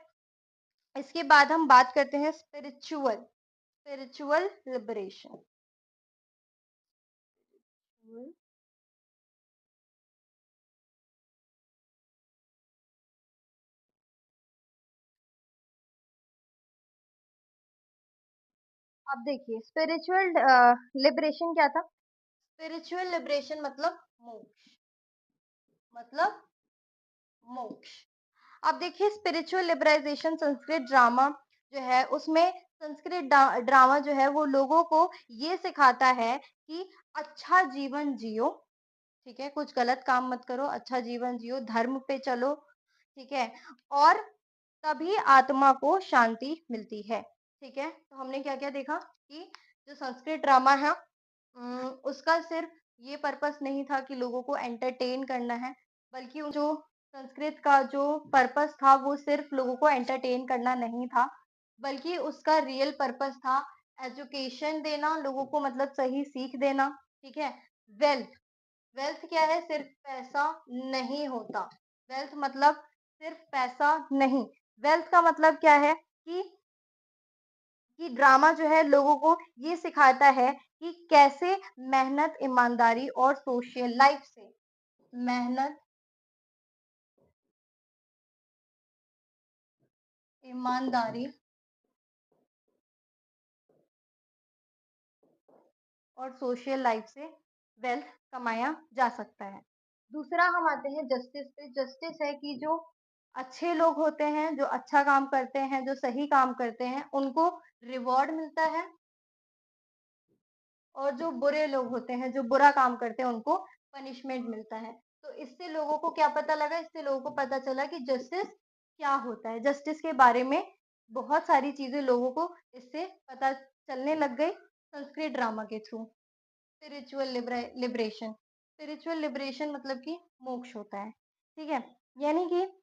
इसके बाद हम बात करते हैं स्पिरिचुअल लिबरेशन। अब देखिए स्पिरिचुअल लिबरेशन क्या था? स्पिरिचुअल लिबरेशन मतलब मोक्ष। अब देखिए स्पिरिचुअल लिबराइजेशन संस्कृत ड्रामा जो है उसमें संस्कृत ड्रामा जो है वो लोगों को ये सिखाता है कि अच्छा जीवन जियो, ठीक है? कुछ गलत काम मत करो, अच्छा जीवन जियो, धर्म पे चलो, ठीक है? और तभी आत्मा को शांति मिलती है, ठीक है? तो हमने क्या-क्या देखा कि जो संस्कृत ड्रामा है उसका सिर्फ ये पर्पस नहीं था कि लोगों को एंटरटेन करना है, बल्कि जो संस्कृत का जो पर्पस था वो सिर्फ लोगों को एंटरटेन करना नहीं था, बल्कि उसका रियल पर्पस था एजुकेशन देना, लोगों को मतलब सही सीख देना, ठीक है? वेल्थ वेल्थ क्या है? सिर्फ पैसा नहीं होता। वेल्थ मतलब सिर्फ पैसा नहीं। वेल्थ का मतलब क्या है कि ड्रामा जो है लोगों को ये सिखाता है कि कैसे मेहनत, ईमानदारी और सोशल लाइफ से मेहनत, ईमानदारी और सोशल लाइफ से वेल्थ कमाया जा सकता है। दूसरा हम आते हैं जस्टिस पे। जस्टिस है कि जो अच्छे लोग होते हैं, जो अच्छा काम करते हैं, जो सही काम करते हैं, उनको रिवॉर्ड मिलता है और जो बुरे लोग होते हैं, जो बुरा काम करते हैं, उनको पनिशमेंट मिलता है। तो इससे लोगों को क्या पता लगा? इससे लोगों को पता चला कि जस्टिस क्या होता है। जस्टिस के बारे में बहुत सारी चीज़ें लोगों को इससे पता चलने लग गई संस्कृत ड्रामा के थ्रू। स्पिरिचुअल लिबरेशन मतलब कि मोक्ष होता है, ठीक है? यानी कि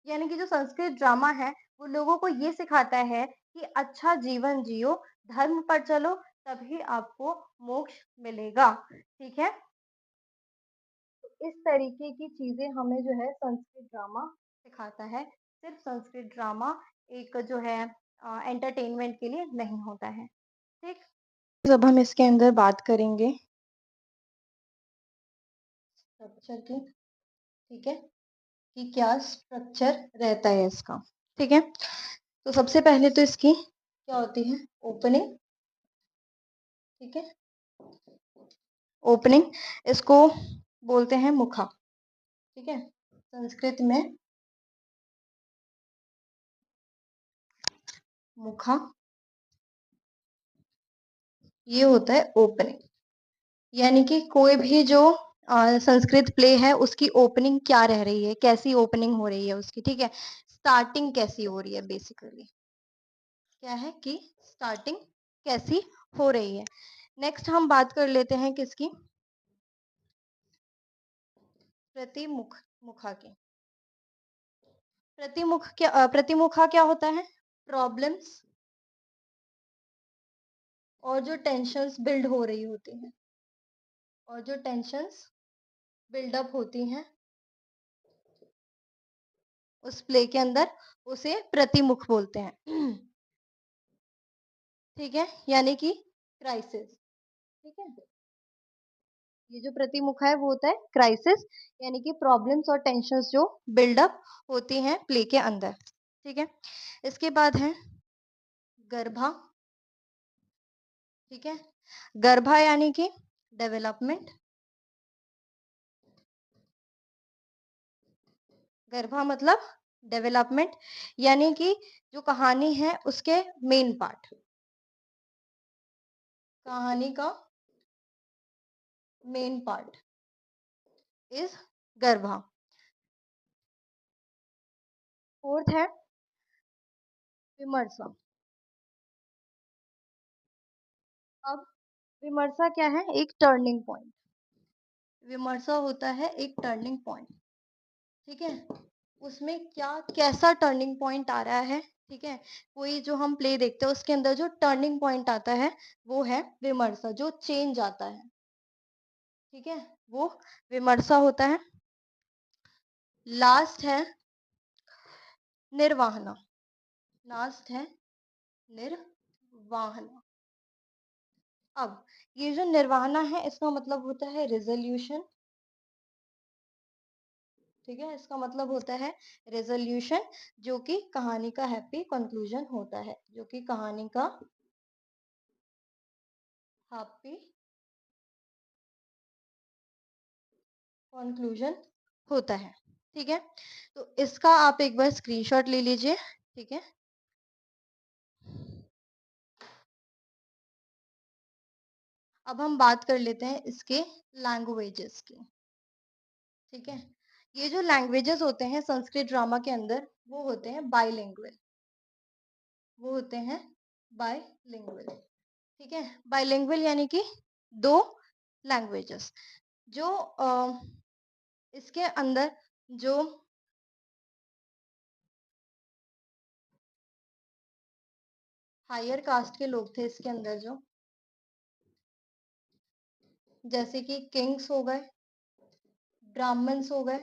यानी कि जो संस्कृत ड्रामा है, वो लोगों को ये सिखाता है कि अच्छा जीवन जियो, धर्म पर चलो, तभी आपको मोक्ष मिलेगा, ठीक है? तो इस तरीके की चीज़ें हमें जो है संस्कृत ड्रामा सिखाता है। सिर्फ संस्कृत ड्रामा एक जो है एंटरटेनमेंट के लिए नहीं होता है, ठीक? अब हम इसके अंदर बात करेंगे स्ट्रक्चर की, ठीक है? कि क्या स्ट्रक्चर रहता है इसका, ठीक है? तो सबसे पहले तो इसकी क्या होती है? ओपनिंग, ठीक है? ओपनिंग इसको बोलते हैं मुखा, ठीक है? संस्कृत में मुखा ये होता है ओपनिंग। यानी कि कोई भी जो संस्कृत प्ले है उसकी ओपनिंग क्या रह रही है, कैसी ओपनिंग हो रही है उसकी, ठीक है? स्टार्टिंग कैसी हो रही है बेसिकली, क्या है कि स्टार्टिंग कैसी हो रही है। नेक्स्ट हम बात कर लेते हैं किसकी? प्रतिमुख मुखा की। प्रतिमुखा क्या होता है? प्रॉब्लम्स और जो टेंशन्स बिल्ड हो रही होती हैं और जो टेंशन्स बिल्डअप होती हैं उस प्ले के अंदर, उसे प्रतिमुख बोलते हैं। ठीक है? यानी कि क्राइसिस, ठीक है? ये जो प्रतिमुखा है वो होता है क्राइसिस, यानी कि प्रॉब्लम्स और टेंशन्स जो बिल्डअप होती हैं प्ले के अंदर, ठीक है? इसके बाद है गर्भा, ठीक है? गर्भा यानी कि डेवलपमेंट, गर्भा मतलब डेवलपमेंट, यानी कि जो कहानी है उसके मेन पार्ट, कहानी का main part is garba. Fourth है विमर्श, अब विमर्शा क्या है? एक टर्निंग पॉइंट। विमर्शा होता है एक टर्निंग पॉइंट, ठीक है? उसमें क्या कैसा टर्निंग पॉइंट आ रहा है, ठीक है? कोई जो हम प्ले देखते हैं उसके अंदर जो टर्निंग पॉइंट आता है, वो है विमर्शा, जो चेंज आता है, ठीक है? वो विमर्शा होता है। लास्ट है निर्वहना। लास्ट है निर्वहना। अब ये जो निर्वहना है इसका मतलब होता है रिज़ॉल्यूशन, ठीक है? इसका मतलब होता है रिज़ॉल्यूशन, जो कि कहानी का हैप्पी कंक्लूजन होता है, जो कि कहानी का हैप्पी कंक्लूजन होता है, ठीक है? तो इसका आप एक बार स्क्रीनशॉट ले लीजिए, ठीक है? अब हम बात कर लेते हैं इसके लैंग्वेजेस की, ठीक है? ये जो लैंग्वेजेस होते हैं संस्कृत ड्रामा के अंदर, वो होते हैं बाइलिंगुअल, वो होते हैं बाइलिंगुअल, ठीक है? बाइलिंगुअल यानी कि 2 लैंग्वेजेस जो इसके अंदर जो हायर कास्ट के लोग थे इसके अंदर जो, जैसे कि किंग्स हो गए, ब्राह्मण्स हो गए,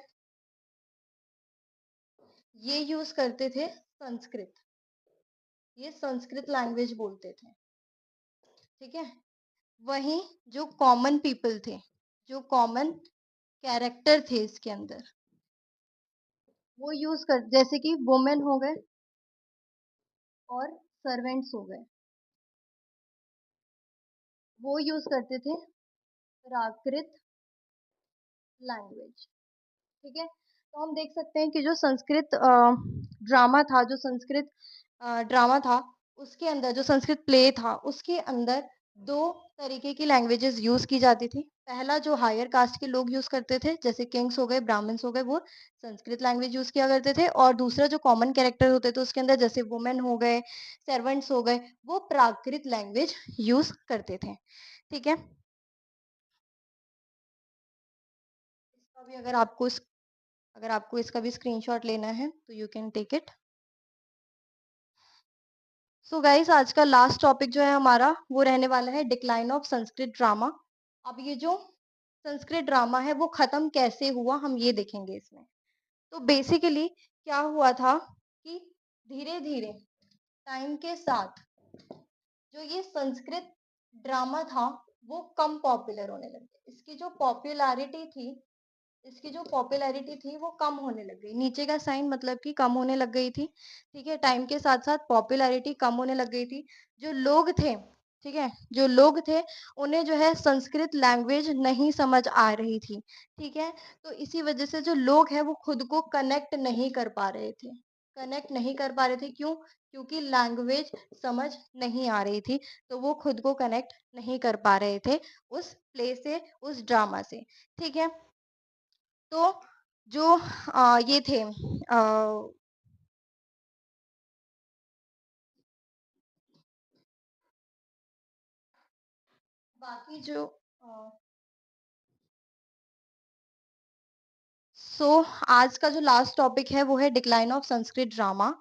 ये यूज़ करते थे संस्कृत। ये संस्कृत लैंग्वेज बोलते थे, ठीक है? वहीं जो कॉमन पीपल थे, जो कॉमन कैरेक्टर थे इसके अंदर, वो यूज़ कर जैसे कि वुमेन हो गए और सर्वेंट्स हो गए, वो यूज़ करते थे प्राकृत लैंग्वेज, ठीक है? तो हम देख सकते हैं कि जो संस्कृत ड्रामा था, जो संस्कृत ड्रामा था, उसके अंदर जो संस्कृत प्ले था, उसके अंदर 2 तरीके की लैंग्वेजेज़ यूज़ की जाती थी। पहला जो हायर कास्ट के लोग यूज़ करते थे, जैसे किंग्स हो गए, ब्राह्मण्स हो गए, वो संस्कृत लैंग्वेज यूज़ किया करते थे और दूसरा जो कॉमन कैरेक्टर होते थे उसके अंदर जैसे वुमेन हो गए, सर्वेंट्स हो गए, वो प्राकृत लैंग्वेज यूज़ करते थे। ठीक है? इसका भी अगर आपको इसका भी स्क्रीनशॉट लेना है तो you can take it. So guys आज का लास्ट टॉपिक जो है हमारा वो रहने वाला है डिक्लाइन ऑफ संस्कृत ड्रामा। अब ये जो संस्कृत ड्रामा है वो खत्म कैसे हुआ हम ये देखेंगे इसमें। तो बेसिकली क्या हुआ था कि धीरे-धीरे टाइम के साथ जो ये संस्कृत ड्रामा था वो कम पॉपुलर होने लग गया। इसकी जो पॉपुलैरिटी थी वो कम होने लग गई। नीचे का साइन मतलब कि कम होने लग गई थी, ठीक है? टाइम के साथ-साथ पॉपुलैरिटी कम होने लग गई थी। जो लोग थे, ठीक है? जो लोग थे उन्हें जो है संस्कृत लैंग्वेज नहीं समझ आ रही थी, ठीक है? तो इसी वजह से जो लोग हैं वो खुद को कनेक्ट नहीं कर पा रहे थे। कनेक्ट नहीं कर पा रहे थे क्यों? क्योंकि लैंग्वेज समझ नहीं आ रही थी, तो वो खुद को कनेक्ट नहीं कर पा रहे थे उस प्ले से, उस ड्रामा से, ठीक है? तो जो ये थे बाकी जो अ, सो आज का जो लास्ट टॉपिक है वो है decline of Sanskrit drama.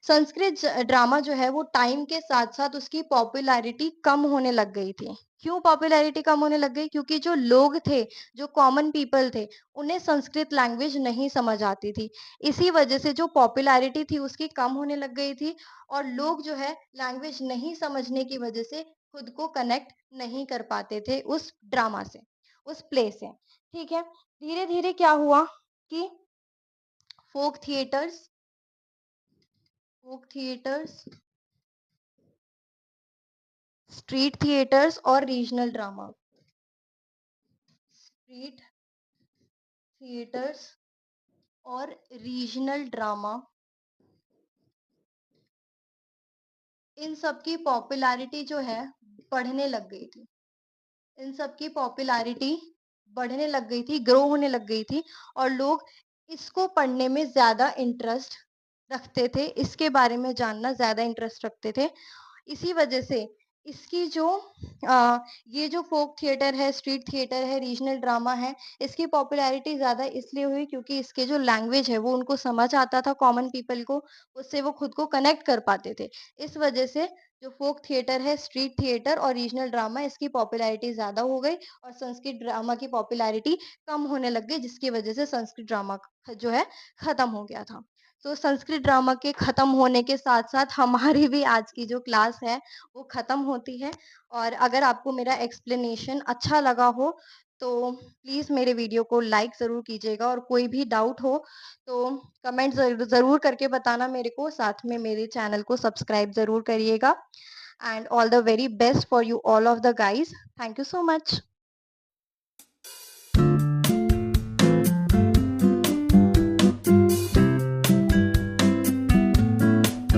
Sanskrit drama जो है वो टाइम के साथ-साथ उसकी पॉपुलैरिटी कम होने लग गई थी। क्यों पॉपुलैरिटी कम होने लग गई? क्योंकि जो लोग थे, जो कॉमन पीपल थे, उन्हें संस्कृत लैंग्वेज नहीं समझ आती थी। इसी वजह से जो पॉपुलैरिटी थी उसकी कम होने लग गई थी और लोग जो है लैंग्वेज नहीं समझने की वजह से खुद को कनेक्ट नहीं कर पाते थे उस ड्रामा से, उस प्ले से। ठीक है? धीरे-धीरे क्या हुआ कि folk theatres folk theatres, street theatres और रीजनल ड्रामा। स्ट्रीट थिएटर्स और रीजनल ड्रामा, इन सब की पॉपुलैरिटी जो है बढ़ने लग गई थी। इन सब की पॉपुलैरिटी बढ़ने लग गई थी, ग्रो होने लग गई थी और लोग इसको पढ़ने में ज़्यादा इंटरेस्ट रखते थे, इसके बारे में जानना ज़्यादा इंटरेस्ट रखते थे। इसी वजह से इसकी जो अ, ये जो फ़ोक थिएटर है, स्ट्रीट थिएटर है, रीजनल ड्रामा है, इसकी पॉपुलैरिटी ज़्यादा इसलिए हुई क्योंकि इसके जो लैंग्वेज है वो उनको समझ आता था कॉमन पीपल को, उससे वो खुद को कनेक्ट कर पाते थे। इस वजह से जो फ़ोक थिएटर है, स्ट्रीट थिएटर और रीजनल ड्रामा इसकी पॉपुलैरिटी ज़्यादा हो गई और संस्कृत ड्रामा की पॉपुलैरिटी कम होने लग गई जिसकी वजह से संस्कृत ड्रामा जो है खत्म हो गया था। तो संस्कृत ड्रामा के खत्म होने के साथ-साथ हमारी भी आज की जो क्लास है वो ख़त्म होती है और अगर आपको मेरा एक्सप्लेनेशन अच्छा लगा हो, तो प्लीज़ मेरे वीडियो को लाइक ज़रूर कीजिएगा और कोई भी डाउट हो, तो कमेंट ज़रूर करके बताना मेरे को, साथ में मेरे चैनल को सब्सक्राइब ज़रूर करिएगा and all the very best for you all of the guys. Thank you so much.